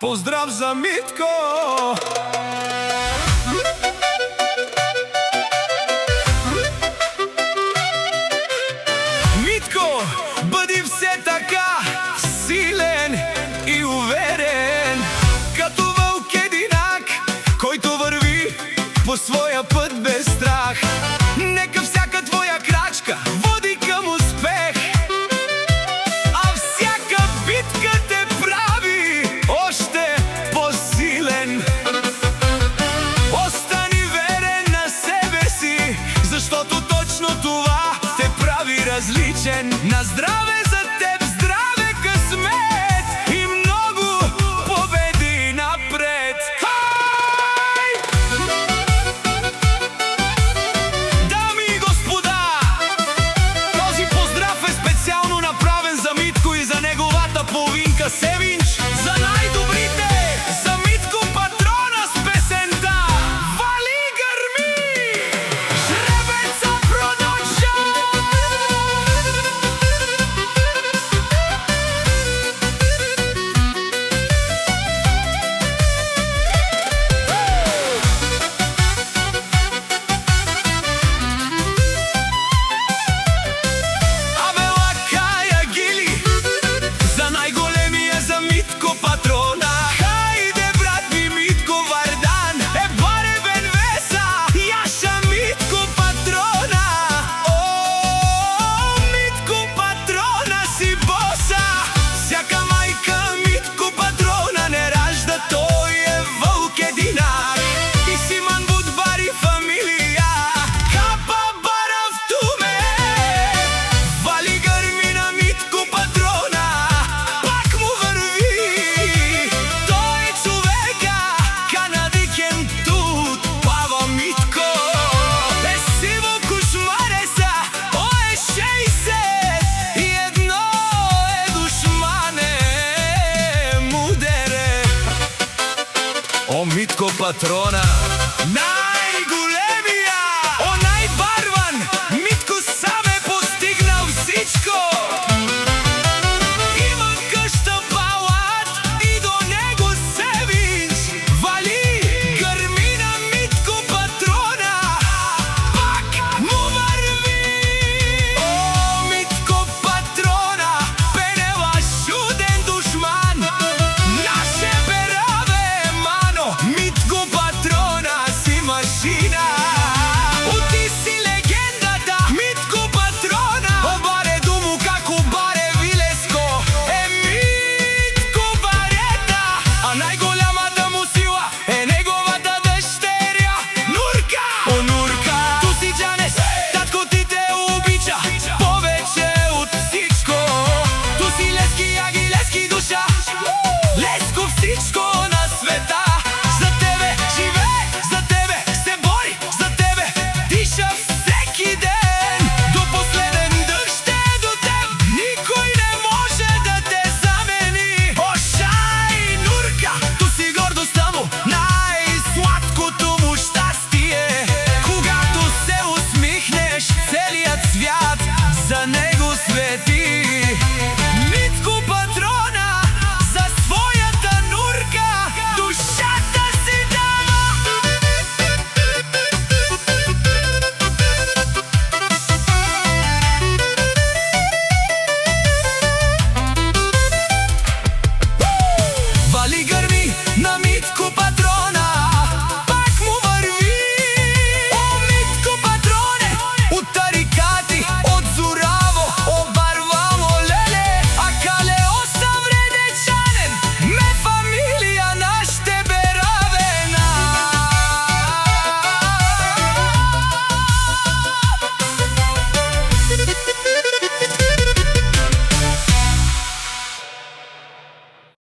Поздрав за Митко! Митко, бъди все така силен и уверен, като вълк единак, който върви по своя път без страх. Нека всяка твоя крачка води към успех, а всяка битка те прави още по-силен. Остани верен на себе си, защото точно това те прави различен. На здраве за теб, здраве, късмет и много победи напред! Дами и господа, този поздрав е специално направен за Митко и за неговата половинка Севинч. За най-добрите, за Митко патрона с песента "Вали гърми!" Жребеца продължава! Абе лакая гили, за най-големия, за Митко патрона. Хайде брат ми Митко Вардан, е баребен веса, яша Митко патрона. О, Митко патрона си боса, всяка майка Митко патрона не ражда, той е вълк единак. И Симан Будбари фамилия, Капа бара в туме. Вали гърми на Митко патрона, пак му върви. Той е човека, канадикен тут, пава Митко. Е сиво кошмареса, о е 60 и едно е душмане мудере. О Митко патрона,